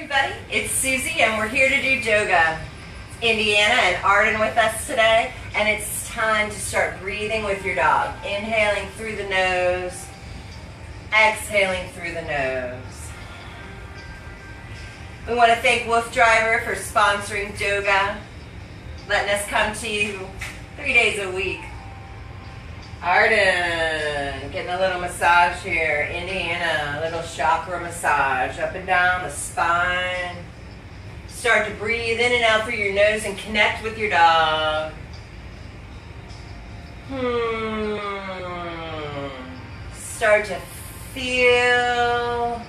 everybody, it's Susie and we're here to do Doga. Indiana and Arden with us today, and it's time to start breathing with your dog. Inhaling through the nose, exhaling through the nose. We want to thank Wolf Driver for sponsoring Doga, letting us come to you 3 days a week. Arden, getting a little massage here. Indiana, a little chakra massage up and down the spine. Start to breathe in and out through your nose and connect with your dog. Start to feel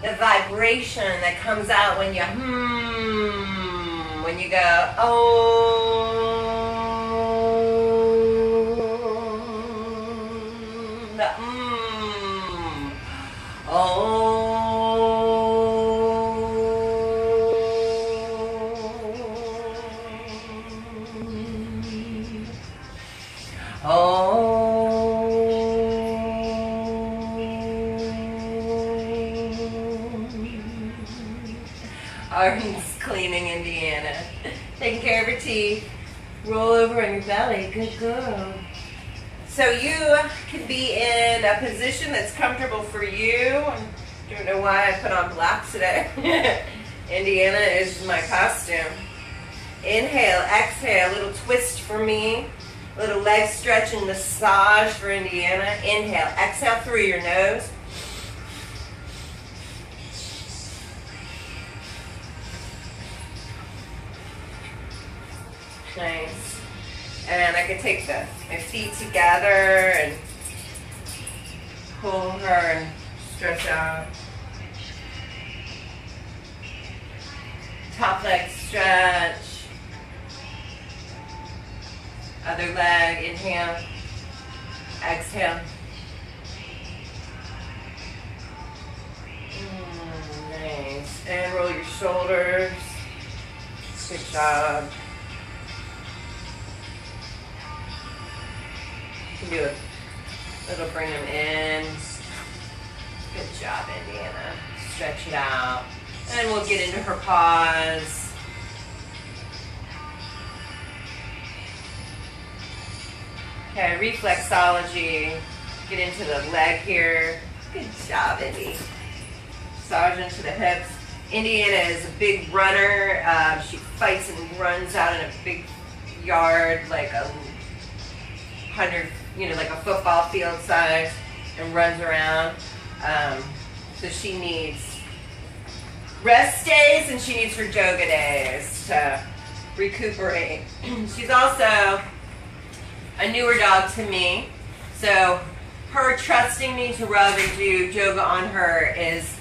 the vibration that comes out when you when you go, oh. Arden's cleaning Indiana, taking care of her teeth. Roll over on your belly, good girl. So you can be in a position that's comfortable for you. I don't know why I put on black today. Indiana is my costume. Inhale, exhale, a little twist for me. A little leg stretch and massage for Indiana. Inhale, exhale through your nose. Nice. And I could take my feet together and pull her and stretch out. Top leg stretch. Other leg, inhale, exhale. Nice. And roll your shoulders. Good job. You can do a little bring them in. Good job, Indiana. Stretch it out. And we'll get into her paws. Okay, reflexology. Get into the leg here. Good job, Indy. Massage into the hips. Indiana is a big runner. She fights and runs out in a big yard, like a 100, like a football field size, and runs around. So she needs rest days and she needs her Doga days to recuperate. She's also a newer dog to me, so her trusting me to rub and do Doga on her is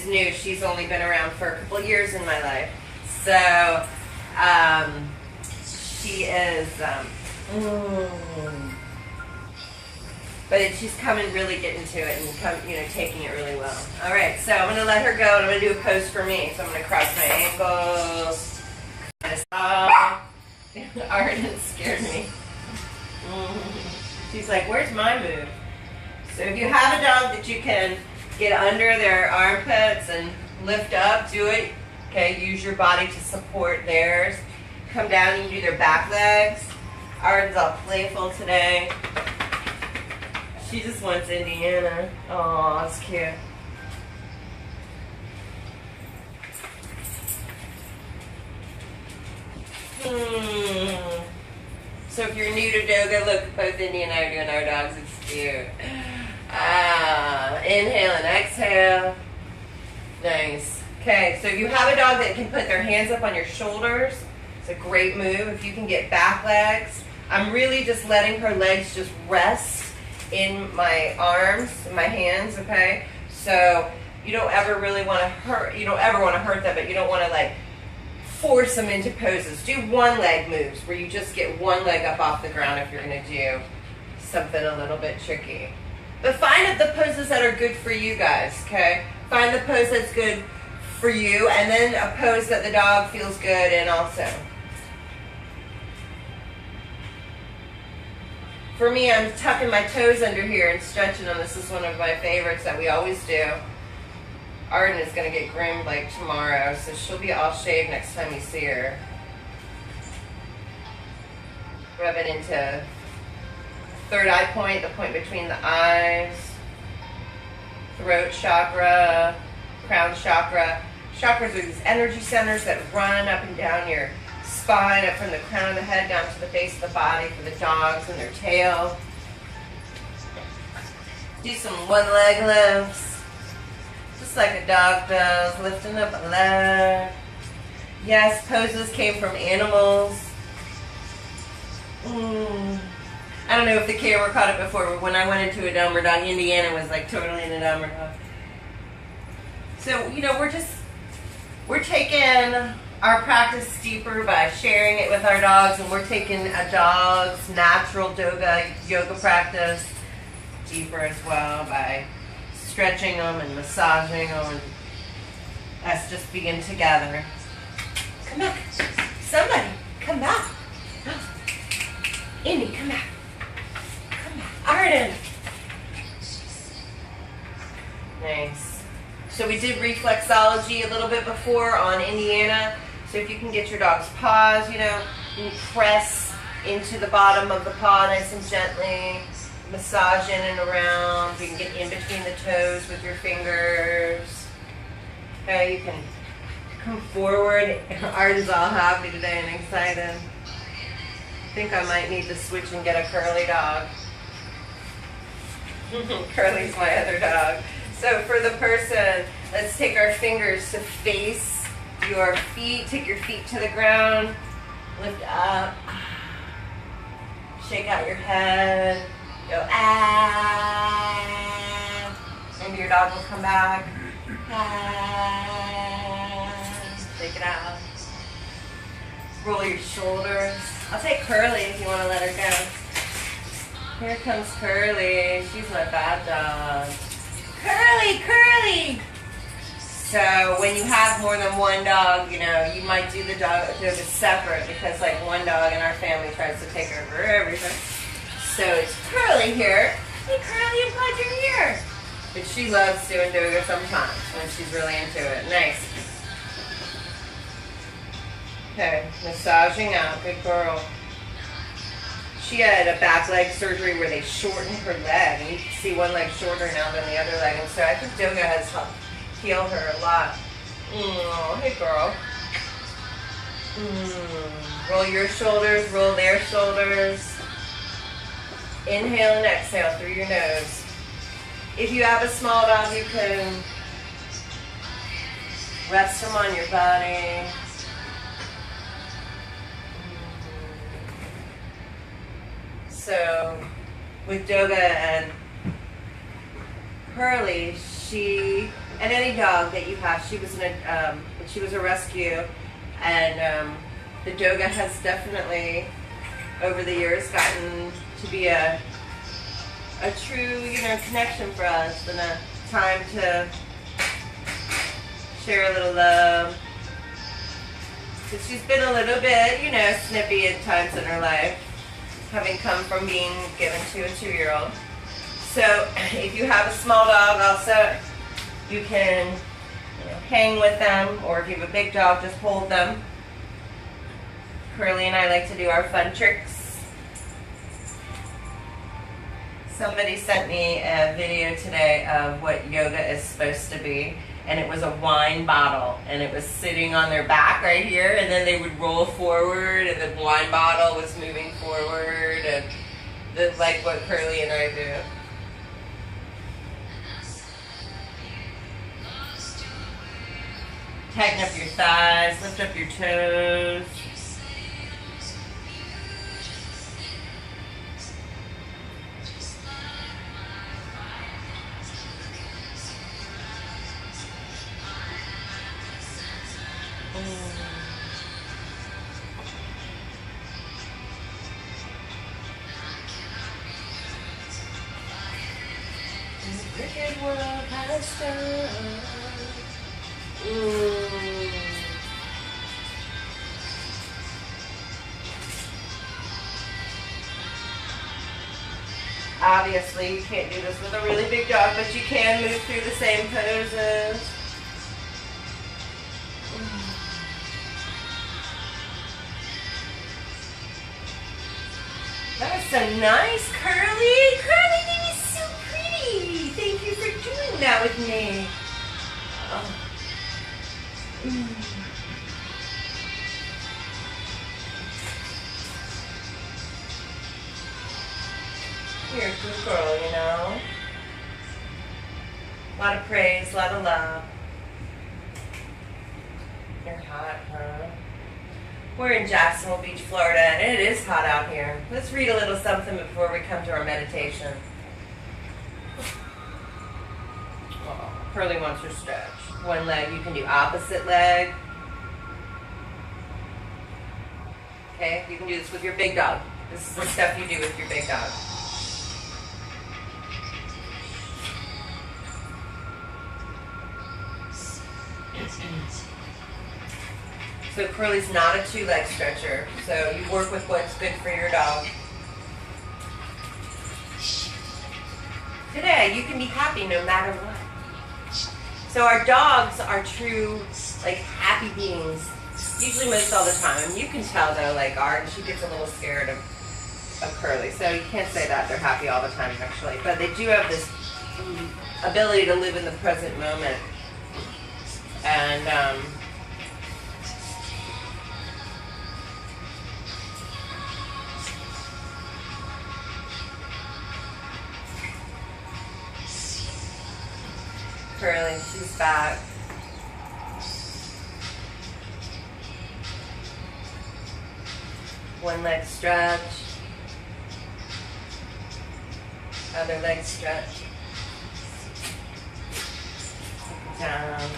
new. She's only been around for a couple years in my life, so she is but she's coming, really getting to it and taking it really well. All right, so I'm going to let her go and I'm going to do a pose for me. So I'm going to cross my ankles, kind of stop. Arden scared me. She's like, where's my move? So if you have a dog that you can get under their armpits and lift up, do it. Okay, use your body to support theirs. Come down, you can do their back legs. Arden's all playful today. She just wants Indiana. Oh, that's cute. So if you're new to Doga, look, both Indy and I are doing our dogs. It's cute. Inhale and exhale. Nice. Okay, so if you have a dog that can put their hands up on your shoulders, it's a great move. If you can get back legs, I'm really just letting her legs just rest in my arms, in my hands, okay? So you don't ever really want to hurt, them, but you don't want to like force them into poses. Do one leg moves where you just get one leg up off the ground if you're going to do something a little bit tricky. But find the poses that are good for you guys, okay? Find the pose that's good for you, and then a pose that the dog feels good in also. For me, I'm tucking my toes under here and stretching them. This is one of my favorites that we always do. Arden is going to get groomed like tomorrow, so she'll be all shaved next time you see her. Rub it into third eye point, the point between the eyes, throat chakra, crown chakra. Chakras are these energy centers that run up and down your spine, up from the crown of the head down to the base of the body for the dogs and their tail. Do some one leg lifts, just like a dog does, lifting up a leg. Yes, poses came from animals. I don't know if the camera caught it before, but when I went into a Dumber Dog, Indiana was like totally in a Dumber Dog. So, you know, we're taking our practice deeper by sharing it with our dogs, and we're taking a dog's natural Doga yoga practice deeper as well by stretching them and massaging them, and us just being together. Come back. Somebody, come back. Indy, come back. Come back. Arden. Nice. So we did reflexology a little bit before on Indiana. So if you can get your dog's paws, you know, you press into the bottom of the paw nice and gently, massage in and around. You can get in between the toes with your fingers. Okay, you can come forward. Arden's all happy today and excited. I think I might need to switch and get a curly dog. Curly's my other dog. So for the person, let's take our fingers to face your feet. Take your feet to the ground. Lift up. Shake out your head. Go ah. Maybe your dog will come back. Ah. Shake it out. Roll your shoulders. I'll take Curly if you want to let her go. Here comes Curly. She's my bad dog. Curly, Curly! So when you have more than one dog, you know, you might do the Doga separate because like one dog in our family tries to take over everything. So it's Curly here. Hey Curly, I'm glad you're here. But she loves doing Doga sometimes when she's really into it. Nice. Okay, massaging out, good girl. She had a back leg surgery where they shortened her leg, and you can see one leg shorter now than the other leg, and so I think Doga has helped heal her a lot. Hey girl. Roll your shoulders, roll their shoulders. Inhale and exhale through your nose. If you have a small dog, you can rest them on your body. So with Doga and Curly, and any dog that you have, she was a rescue, and the Doga has definitely over the years gotten to be a true, you know, connection for us and a time to share a little love. Because she's been a little bit, you know, snippy at times in her life, having come from being given to a 2-year-old. So if you have a small dog also, you can, you know, hang with them, or if you have a big dog, just hold them. Curly and I like to do our fun tricks. Somebody sent me a video today of what yoga is supposed to be, and it was a wine bottle, and it was sitting on their back right here, and then they would roll forward, and the wine bottle was moving forward, and that's like what Curly and I do. Tighten up your thighs, lift up your toes. Wicked world has done. Obviously, you can't do this with a really big dog, but you can move through the same poses. so nice, Curly. Curly, baby, so pretty. Thank you for doing that with me. Oh. You're a good girl, you know. A lot of praise, a lot of love. You're hot, huh? We're in Jacksonville Beach, Florida, and it is hot out here. Let's read a little something before we come to our meditation. Oh, Curly wants her stretch. One leg, you can do opposite leg. Okay, you can do this with your big dog. This is the stuff you do with your big dog. So Curly's not a 2-leg stretcher, so you work with what's good for your dog. Today, you can be happy no matter what. So our dogs are true, like, happy beings, usually most all the time. You can tell, though, like Arden, she gets a little scared of Curly, so you can't say that they're happy all the time, actually. But they do have this ability to live in the present moment. And, Curly, she's back. One leg stretch. Other leg stretch. Take it down.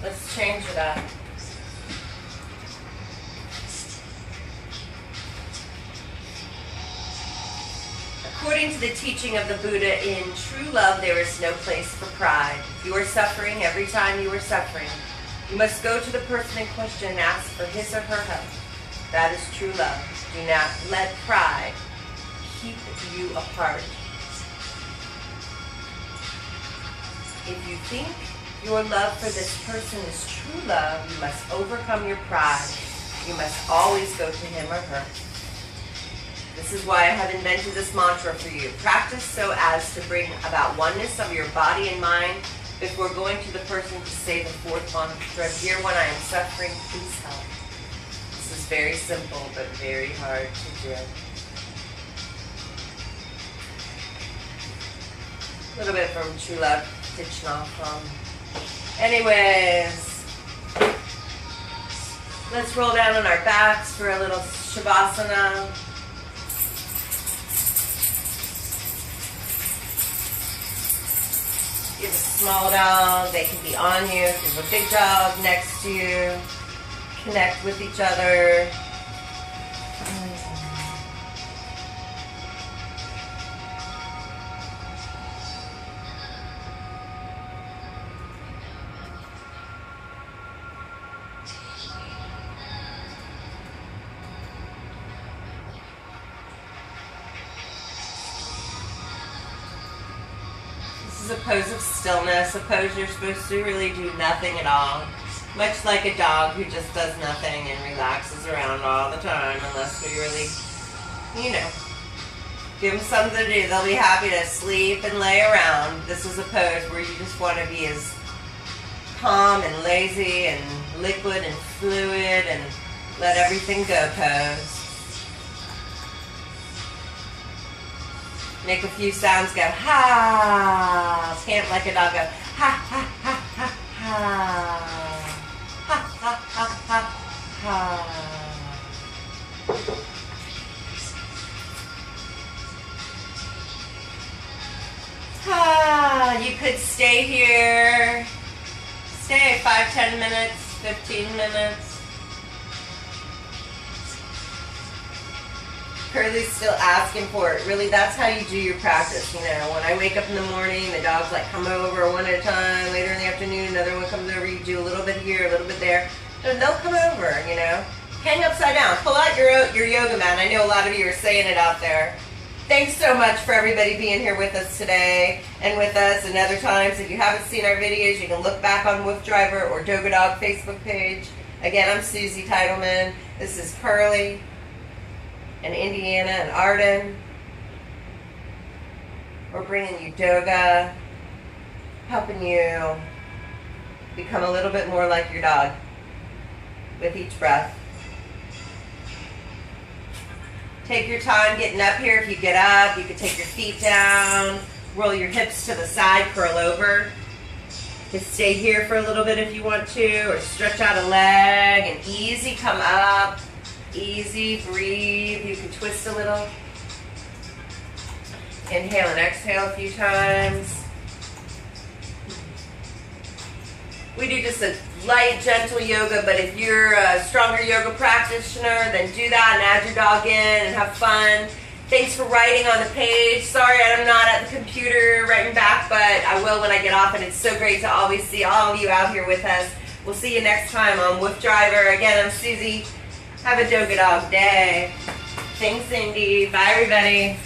Let's change it up. According to the teaching of the Buddha, in true love there is no place for pride. If you are suffering, every time you are suffering, you must go to the person in question and ask for his or her help. That is true love. Do not let pride keep you apart. If you think your love for this person is true love, you must overcome your pride. You must always go to him or her. This is why I have invented this mantra for you. Practice so as to bring about oneness of your body and mind before going to the person to say the fourth mantra. Dear one, I am suffering, please help. This is very simple, but very hard to do. A little bit from True Love, Thich Nhat Hanh. Anyways, let's roll down on our backs for a little Shavasana. If you have a small dog, they can be on you. If you have a big dog next to you, connect with each other. A pose of stillness, a pose you're supposed to really do nothing at all. Much like a dog who just does nothing and relaxes around all the time unless we really, give them something to do. They'll be happy to sleep and lay around. This is a pose where you just want to be as calm and lazy and liquid and fluid and let everything go pose. Make a few sounds, go ha. Can't like a dog, go ha ha ha ha ha. Ha ha ha ha ha. Ah, you could stay here. Stay 5-10 minutes, 15 minutes. Curly's still asking for it. Really, that's how you do your practice. When I wake up in the morning, the dogs come over one at a time. Later in the afternoon, another one comes over. You do a little bit here, a little bit there. And they'll come over, Hang upside down. Pull out your yoga mat. I know a lot of you are saying it out there. Thanks so much for everybody being here with us today and with us and other times. If you haven't seen our videos, you can look back on Wolf Driver or Doga Dog Facebook page. Again, I'm Suzi Titleman. This is Curly and Indiana and Arden. We're bringing you Doga, helping you become a little bit more like your dog with each breath. Take your time getting up here. If you get up, you can take your feet down, roll your hips to the side, curl over. Just stay here for a little bit if you want to, or stretch out a leg and easy come up. Easy, breathe. You can twist a little. Inhale and exhale a few times. We do just a light, gentle yoga, but if you're a stronger yoga practitioner, then do that and add your dog in and have fun. Thanks for writing on the page. Sorry I'm not at the computer writing back, but I will when I get off, and it's so great to always see all of you out here with us. We'll see you next time on Woof Driver. Again, I'm Suzi. Have a Doga Dog day. Thanks, Cindy. Bye, everybody.